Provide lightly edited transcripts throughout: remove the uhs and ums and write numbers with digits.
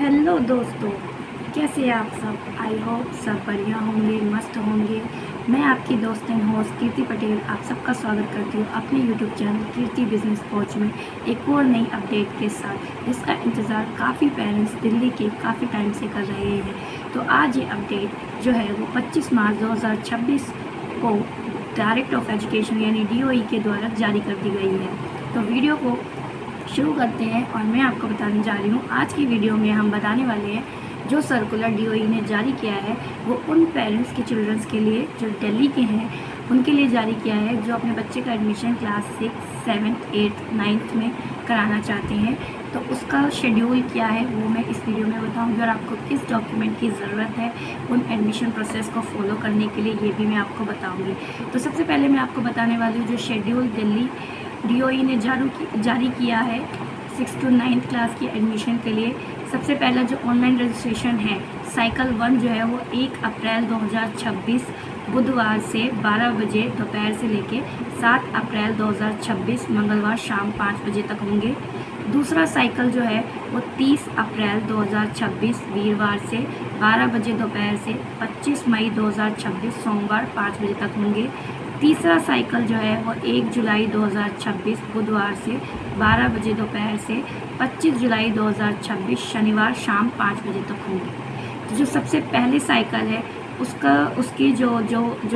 Hello दोस्तों, कैसे हैं आप सब। आई होप सब बढ़िया होंगे, मस्त होंगे। मैं आपकी दोस्त एंड होस्ट कीर्ति पटेल आप सबका स्वागत करती हूँ अपने यूट्यूब चैनल कीर्ति बिजनेस कोच में एक और नई अपडेट के साथ, जिसका इंतज़ार काफ़ी पेरेंट्स दिल्ली के काफ़ी टाइम से कर रहे हैं। तो आज ये अपडेट जो है वो 25 मार्च 2026 को डायरेक्टर ऑफ एजुकेशन यानी DOE के द्वारा जारी कर दी गई है। तो वीडियो को शुरू करते हैं और मैं आपको बताने जा रही हूँ। आज की वीडियो में हम बताने वाले हैं जो सर्कुलर DOE ने जारी किया है वो उन पेरेंट्स के चिल्ड्रंस के लिए जो दिल्ली के हैं उनके लिए जारी किया है जो अपने बच्चे का एडमिशन क्लास 6, 7, 8, 9 में कराना चाहते हैं। तो उसका शेड्यूल क्या है वो मैं इस वीडियो में बताऊंगी और आपको किस डॉक्यूमेंट की ज़रूरत है उन एडमिशन प्रोसेस को फॉलो करने के लिए ये भी मैं आपको बताऊंगी। तो सबसे पहले मैं आपको बताने वाली हूँ जो शेड्यूल दिल्ली DOE ने जारी किया है 6 to 9 क्लास की एडमिशन के लिए। सबसे पहला जो ऑनलाइन रजिस्ट्रेशन है साइकिल 1 जो है वो 1 अप्रैल 2026 बुधवार से 12 बजे दोपहर से लेके 7 अप्रैल 2026 मंगलवार शाम 5 बजे तक होंगे। दूसरा साइकिल जो है वो 30 अप्रैल 2026 वीरवार से 12 बजे दोपहर से 25 मई 2026 सोमवार 5 बजे तक होंगे। तीसरा साइकिल जो है वो 1 जुलाई 2026 बुधवार से 12 बजे दोपहर से 25 जुलाई 2026 शनिवार शाम 5 बजे तक होंगे। तो जो सबसे पहले साइकिल है उसकी जो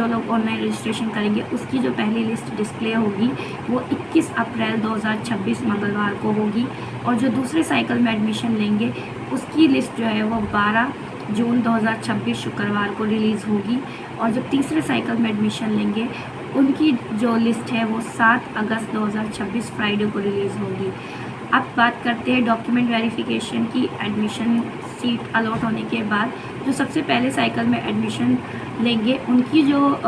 लोग ऑनलाइन रजिस्ट्रेशन करेंगे उसकी जो पहली लिस्ट डिस्प्ले होगी वो 21 अप्रैल 2026 मंगलवार को होगी और जो दूसरे साइकिल में एडमिशन लेंगे उसकी लिस्ट जो है वो 12 जून 2026 शुक्रवार को रिलीज़ होगी और जो तीसरे साइकिल में एडमिशन लेंगे उनकी जो लिस्ट है वो 7 अगस्त 2026 फ्राइडे को रिलीज़ होगी। अब बात करते हैं डॉक्यूमेंट वेरिफिकेशन की। एडमिशन सीट अलॉट होने के बाद जो सबसे पहले साइकिल में एडमिशन लेंगे उनकी जो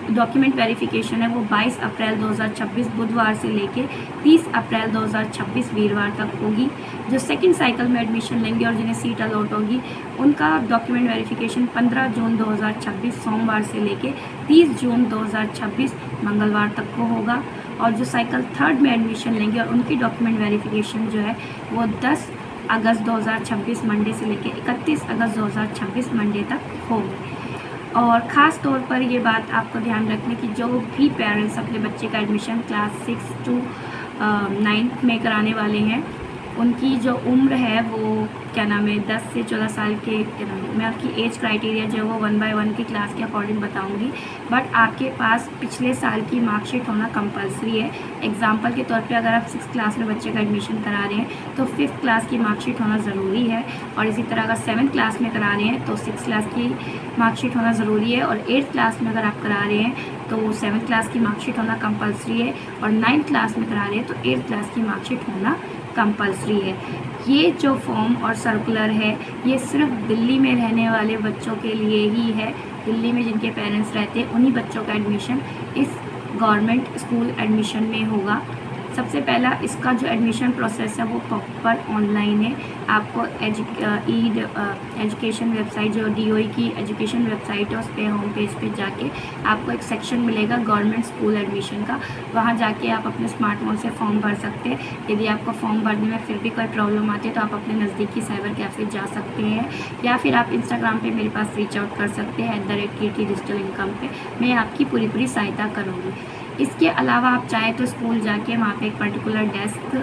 डॉक्यूमेंट वेरिफिकेशन है वो 22 अप्रैल 2026 बुधवार से लेके 30 अप्रैल 2026 वीरवार तक होगी। जो सेकंड साइकिल में एडमिशन लेंगे और जिन्हें सीट अलॉट होगी उनका डॉक्यूमेंट वेरिफिकेशन 15 जून 2026 सोमवार से लेके 30 जून 2026 मंगलवार तक को होगा। और जो साइकिल थर्ड में एडमिशन लेंगे और उनकी डॉक्यूमेंट वेरिफिकेशन जो है वो 10 अगस्त 2026 मंडे से लेके 31 अगस्त 2026 मंडे तक होगी। और ख़ास तौर पर ये बात आपको ध्यान रखने की जो भी पेरेंट्स अपने बच्चे का एडमिशन क्लास 6 to 9 में कराने वाले हैं उनकी जो उम्र है वो 10 से 14 साल के। मैं आपकी एज क्राइटेरिया जो है वो 1 by 1 की क्लास के अकॉर्डिंग बताऊंगी, बट आपके पास पिछले साल की मार्कशीट होना कंपलसरी है। एग्जांपल के तौर पे अगर आप 6th क्लास में बच्चे का एडमिशन करा रहे हैं तो 5th क्लास की मार्कशीट होना ज़रूरी है और इसी तरह अगर 7th क्लास में करा रहे हैं तो 6th क्लास की मार्कशीट होना ज़रूरी है और 8th क्लास में अगर आप करा रहे हैं तो 7th क्लास की मार्कशीट होना कंपलसरी है और 9th क्लास में करा रहे हैं तो 8th क्लास की मार्कशीट होना कंपलसरी है। ये जो फॉर्म और सर्कुलर है ये सिर्फ दिल्ली में रहने वाले बच्चों के लिए ही है। दिल्ली में जिनके पेरेंट्स रहते हैं उन्हीं बच्चों का एडमिशन इस गवर्नमेंट स्कूल एडमिशन में होगा। सबसे पहला इसका जो एडमिशन प्रोसेस है वो प्रॉपर ऑनलाइन है। आपको एजुकेशन वेबसाइट जो DOE की एजुकेशन वेबसाइट है उस पर होम पेज पे जाके आपको एक सेक्शन मिलेगा गवर्नमेंट स्कूल एडमिशन का। वहाँ जाके आप अपने स्मार्टफोन से फॉर्म भर सकते हैं। यदि आपको फॉर्म भरने में फिर भी कोई प्रॉब्लम आती है तो आप अपने नज़दीकी साइबर कैफ़े जा सकते हैं या फिर आप इंस्टाग्राम पे मेरे पास रीच आउट कर सकते हैं @KT डिजिटल इनकम पे। मैं आपकी पूरी सहायता करूँगी। इसके अलावा आप चाहे तो स्कूल जाके वहाँ पे एक पर्टिकुलर डेस्क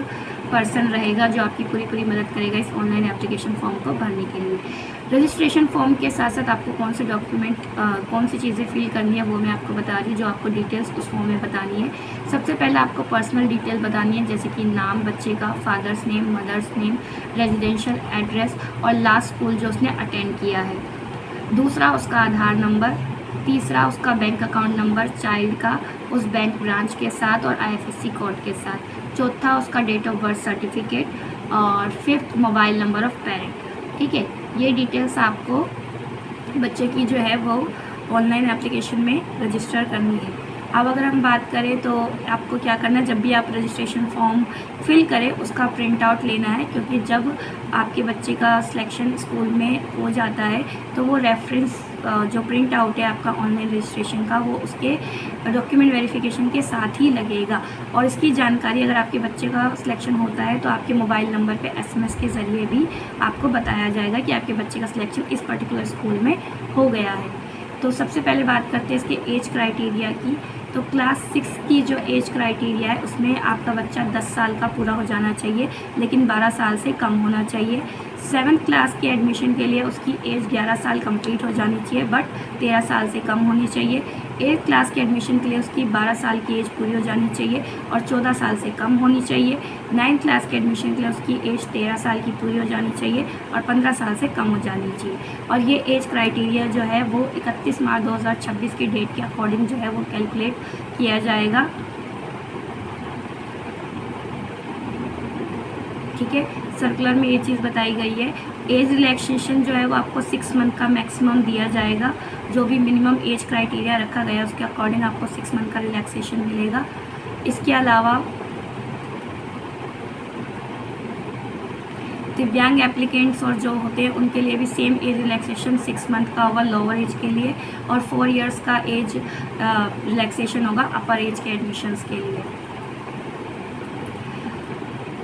पर्सन रहेगा जो आपकी पूरी मदद करेगा इस ऑनलाइन एप्लीकेशन फॉर्म को भरने के लिए। रजिस्ट्रेशन फॉर्म के साथ साथ आपको कौन से डॉक्यूमेंट कौन सी चीज़ें फिल करनी है वो मैं आपको बता रही हूँ, जो आपको डिटेल्स उस फॉर्म में बतानी है। सबसे पहले आपको पर्सनल डिटेल बतानी है जैसे कि नाम बच्चे का, father's name, mother's name, residential address और लास्ट स्कूल जो उसने अटेंड किया है। दूसरा उसका आधार नंबर। तीसरा उसका बैंक अकाउंट नंबर चाइल्ड का उस बैंक ब्रांच के साथ और IFSC कोड के साथ। चौथा उसका डेट ऑफ बर्थ सर्टिफिकेट और 5th mobile number of parent. ठीक है, ये डिटेल्स आपको बच्चे की जो है वो ऑनलाइन एप्लीकेशन में रजिस्टर करनी है। अब अगर हम बात करें तो आपको क्या करना है, जब भी आप रजिस्ट्रेशन फॉर्म फिल करें उसका प्रिंट आउट लेना है, क्योंकि जब आपके बच्चे का सिलेक्शन स्कूल में हो जाता है तो वो रेफरेंस जो प्रिंट आउट है आपका ऑनलाइन रजिस्ट्रेशन का, वो उसके डॉक्यूमेंट वेरिफिकेशन के साथ ही लगेगा। और इसकी जानकारी अगर आपके बच्चे का सिलेक्शन होता है तो आपके मोबाइल नंबर पे SMS के ज़रिए भी आपको बताया जाएगा कि आपके बच्चे का सिलेक्शन इस पर्टिकुलर स्कूल में हो गया है। तो सबसे पहले बात करते हैं इसके एज क्राइटेरिया की। तो क्लास 6 की जो एज क्राइटेरिया है उसमें आपका बच्चा 10 साल का पूरा हो जाना चाहिए, लेकिन 12 साल से कम होना चाहिए। 7th क्लास के एडमिशन के लिए उसकी एज 11 साल कंप्लीट हो जानी चाहिए, बट 13 साल से कम होनी चाहिए। 8th क्लास के एडमिशन के लिए उसकी 12 साल की एज पूरी हो जानी चाहिए और 14 साल से कम होनी चाहिए। 9th क्लास के एडमिशन के लिए उसकी एज 13 साल की पूरी हो जानी चाहिए और 15 साल से कम हो जानी चाहिए। और ये एज क्राइटेरिया जो है वो 31 मार्च 2026 की डेट के अकॉर्डिंग जो है वो कैलकुलेट किया जाएगा। ठीक है, सर्कुलर में ये चीज़ बताई गई है। एज रिलैक्सेशन जो है वो आपको 6 मंथ का मैक्सिमम दिया जाएगा। जो भी मिनिमम एज क्राइटेरिया रखा गया उसके अकॉर्डिंग आपको 6 मंथ का रिलैक्सेशन मिलेगा। इसके अलावा दिव्यांग एप्लीकेंट्स और जो होते हैं उनके लिए भी सेम एज रिलैक्सेशन 6 मंथ का होगा लोअर एज के लिए, और 4 इयर्स का एज रिलैक्सेशन होगा अपर एज के एडमिशन्स के लिए।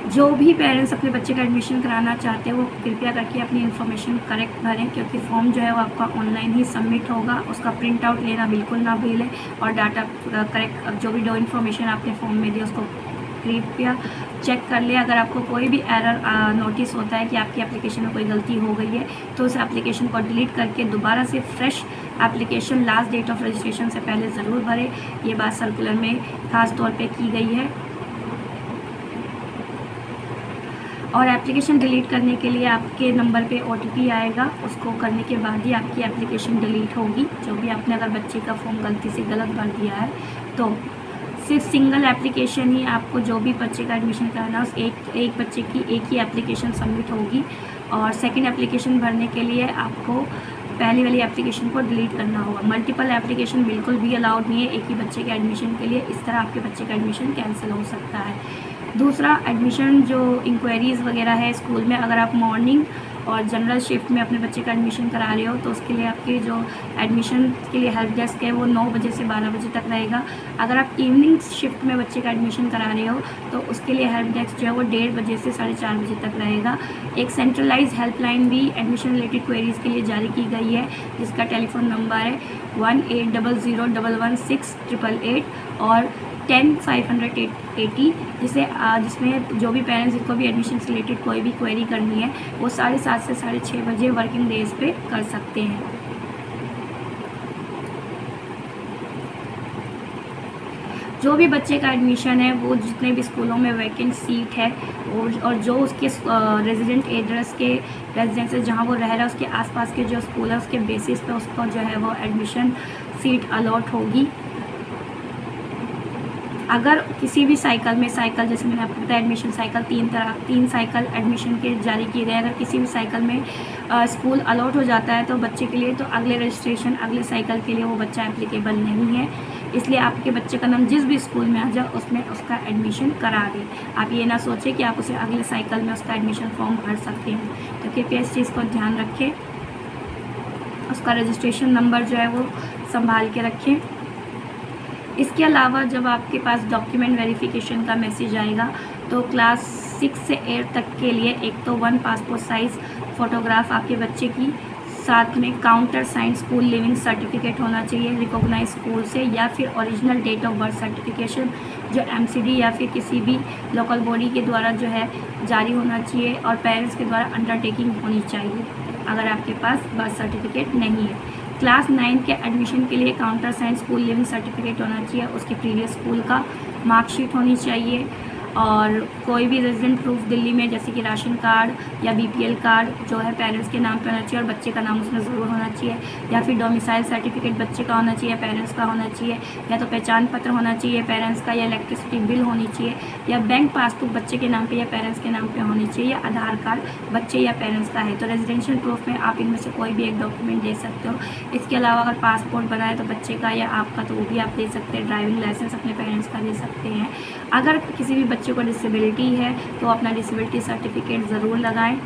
जो भी पेरेंट्स अपने बच्चे का एडमिशन कराना चाहते हैं वो कृपया करके अपनी इन्फॉर्मेशन करेक्ट भरें, क्योंकि फॉर्म जो है वो आपका ऑनलाइन ही सबमिट होगा। उसका प्रिंट आउट लेना बिल्कुल ना भूलें और डाटा करेक्ट जो भी जो इन्फॉर्मेशन आपने फॉर्म में दी उसको कृपया चेक कर ले। अगर आपको कोई भी एरर नोटिस होता है कि आपकी एप्लीकेशन में कोई गलती हो गई है तो उस एप्लीकेशन को डिलीट करके दोबारा से fresh application last date of registration से पहले ज़रूर भरें। ये बात सर्कुलर में ख़ास तौर पे की गई है। और एप्लीकेशन डिलीट करने के लिए आपके नंबर पे OTP आएगा, उसको करने के बाद ही आपकी एप्लीकेशन डिलीट होगी। जो भी आपने अगर बच्चे का फॉर्म गलती से गलत भर दिया है तो सिर्फ सिंगल एप्लीकेशन ही आपको जो भी बच्चे का एडमिशन कराना है उस एक बच्चे की एक ही एप्लीकेशन सबमिट होगी। और सेकंड एप्लीकेशन भरने के लिए आपको पहली वाली एप्लीकेशन को डिलीट करना होगा। मल्टीपल एप्लीकेशन बिल्कुल भी अलाउड नहीं है एक ही बच्चे के एडमिशन के लिए। इस तरह आपके बच्चे का एडमिशन कैंसिल हो सकता है। दूसरा, एडमिशन जो इंक्वायरीज़ वगैरह है स्कूल में, अगर आप मॉर्निंग और जनरल शिफ्ट में अपने बच्चे का एडमिशन करा रहे हो तो उसके लिए आपकी जो एडमिशन के लिए हेल्प डेस्क है वो 9 बजे से 12 बजे तक रहेगा। अगर आप इवनिंग शिफ्ट में बच्चे का एडमिशन करा रहे हो तो उसके लिए हेल्प डेस्क जो है वो 1:30 बजे से 4:30 बजे तक रहेगा। एक सेंट्रलाइज हेल्पलाइन भी एडमिशन रिलेटेड क्वेरीज़ के लिए जारी की गई है, जिसका टेलीफोन नंबर है 1800116888 और 10-580, जिसमें जो भी पेरेंट्स जिनको भी एडमिशन से रिलेटेड कोई भी क्वेरी करनी है वो 7:30 से 6:30 बजे वर्किंग डेज पे कर सकते हैं। जो भी बच्चे का एडमिशन है वो जितने भी स्कूलों में वैकेंट सीट है और जो उसके रेजिडेंट एड्रेस के रेजिडेंस से जहाँ वो रह रहा है उसके आसपास के जो स्कूल है उसके बेसिस पे उसको जो है वो एडमिशन सीट अलॉट होगी। अगर किसी भी साइकिल में, साइकिल जैसे मैंने आपको बताया एडमिशन साइकिल 3 साइकिल एडमिशन के जारी किए गए, अगर किसी भी साइकिल में स्कूल अलॉट हो जाता है तो बच्चे के लिए तो अगले रजिस्ट्रेशन अगले साइकिल के लिए वो बच्चा एप्लीकेबल नहीं है। इसलिए आपके बच्चे का नाम जिस भी स्कूल में आ जाए उसमें उसका एडमिशन करा दें। आप ये ना सोचें कि आप उसे अगले साइकिल में उसका एडमिशन फॉर्म भर सकते हैं। तो कृपया इस चीज़ को ध्यान रखें, उसका रजिस्ट्रेशन नंबर जो है वो संभाल के रखें। इसके अलावा जब आपके पास डॉक्यूमेंट वेरिफिकेशन का मैसेज आएगा तो क्लास 6 से 8 तक के लिए एक तो 1 पासपोर्ट साइज़ फ़ोटोग्राफ आपके बच्चे की, साथ में counter sign school leaving certificate होना चाहिए रिकॉग्नाइज स्कूल से, या फिर original date of birth certification जो MCD या फिर किसी भी लोकल बॉडी के द्वारा जो है जारी होना चाहिए, और पेरेंट्स के द्वारा अंडरटेकिंग होनी चाहिए अगर आपके पास बर्थ सर्टिफिकेट नहीं है। क्लास 9 के एडमिशन के लिए counter sign school leaving certificate होना चाहिए, उसके प्रीवियस स्कूल का मार्कशीट होनी चाहिए, और कोई भी रेजिडेंट प्रूफ दिल्ली में जैसे कि राशन कार्ड या BPL कार्ड जो है पेरेंट्स के नाम पे होना चाहिए और बच्चे का नाम उसमें ज़रूर होना चाहिए, या फिर डोमिसाइल सर्टिफिकेट बच्चे का होना चाहिए, पेरेंट्स का होना चाहिए, या तो पहचान पत्र होना चाहिए पेरेंट्स का, या इलेक्ट्रिसिटी बिल होनी चाहिए, या बैंक पासबुक बच्चे के नाम पे या पेरेंट्स के नाम पे होनी चाहिए, या आधार कार्ड बच्चे या पेरेंट्स का है तो रेजिडेंशियल प्रूफ में आप इनमें से कोई भी एक डॉक्यूमेंट दे सकते हो। इसके अलावा अगर पासपोर्ट बना है तो बच्चे का या आपका तो वो भी आप दे सकते हैं। ड्राइविंग लाइसेंस अपने पेरेंट्स का दे सकते हैं। अगर किसी भी बच्चे को डिसेबिलिटी है तो अपना डिसेबिलिटी सर्टिफिकेट ज़रूर लगाएं।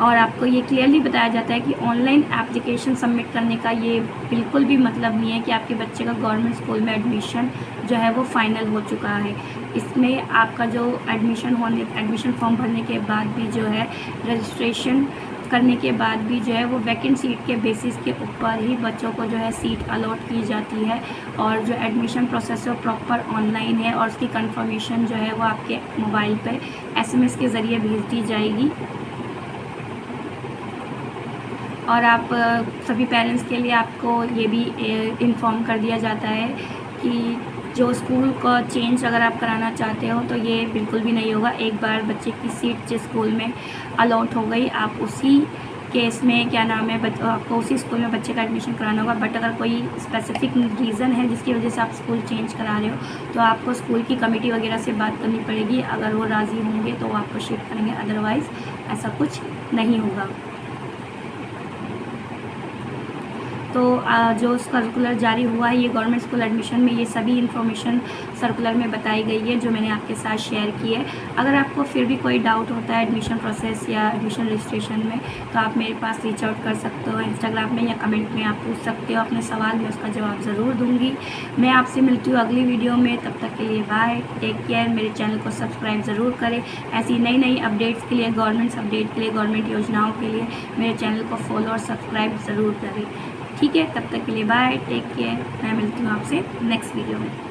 और आपको ये क्लियरली बताया जाता है कि ऑनलाइन एप्लीकेशन सबमिट करने का ये बिल्कुल भी मतलब नहीं है कि आपके बच्चे का गवर्नमेंट स्कूल में एडमिशन जो है वो फाइनल हो चुका है। इसमें आपका जो एडमिशन फॉर्म भरने के बाद भी जो है रजिस्ट्रेशन करने के बाद भी जो है वो वैकेंट सीट के बेसिस के ऊपर ही बच्चों को जो है सीट अलॉट की जाती है। और जो एडमिशन प्रोसेस है वो प्रॉपर ऑनलाइन है और उसकी कंफर्मेशन जो है वो आपके मोबाइल पे SMS के ज़रिए भेज दी जाएगी। और आप सभी पेरेंट्स के लिए आपको ये भी इन्फॉर्म कर दिया जाता है कि जो स्कूल का चेंज अगर आप कराना चाहते हो तो ये बिल्कुल भी नहीं होगा। एक बार बच्चे की सीट जिस स्कूल में अलॉट हो गई, आप उसी केस में क्या नाम है आपको उसी स्कूल में बच्चे का एडमिशन कराना होगा। बट अगर कोई स्पेसिफिक रीज़न है जिसकी वजह से आप स्कूल चेंज करा रहे हो तो आपको स्कूल की कमेटी वगैरह से बात करनी पड़ेगी। अगर वो राज़ी होंगे तो वो आपको शिफ्ट करेंगे, अदरवाइज़ ऐसा कुछ नहीं होगा। तो जो सर्कुलर जारी हुआ है ये गवर्नमेंट स्कूल एडमिशन में, ये सभी इन्फॉर्मेशन सर्कुलर में बताई गई है जो मैंने आपके साथ शेयर की है। अगर आपको फिर भी कोई डाउट होता है एडमिशन प्रोसेस या एडमिशन रजिस्ट्रेशन में तो आप मेरे पास रीच आउट कर सकते हो इंस्टाग्राम में या कमेंट में आप पूछ सकते हो अपने सवाल, में उसका जवाब ज़रूर दूँगी। मैं आपसे मिलती हूँ अगली वीडियो में, तब तक के लिए बाय, टेक केयर। मेरे चैनल को सब्सक्राइब ज़रूर करें। ऐसी नई नई अपडेट्स के लिए, गवर्नमेंट अपडेट के लिए, गवर्नमेंट योजनाओं के लिए मेरे चैनल को फॉलो और सब्सक्राइब ज़रूर करें। ठीक है, तब तक के लिए बाय, टेक केयर। मैं मिलती हूँ आपसे नेक्स्ट वीडियो में।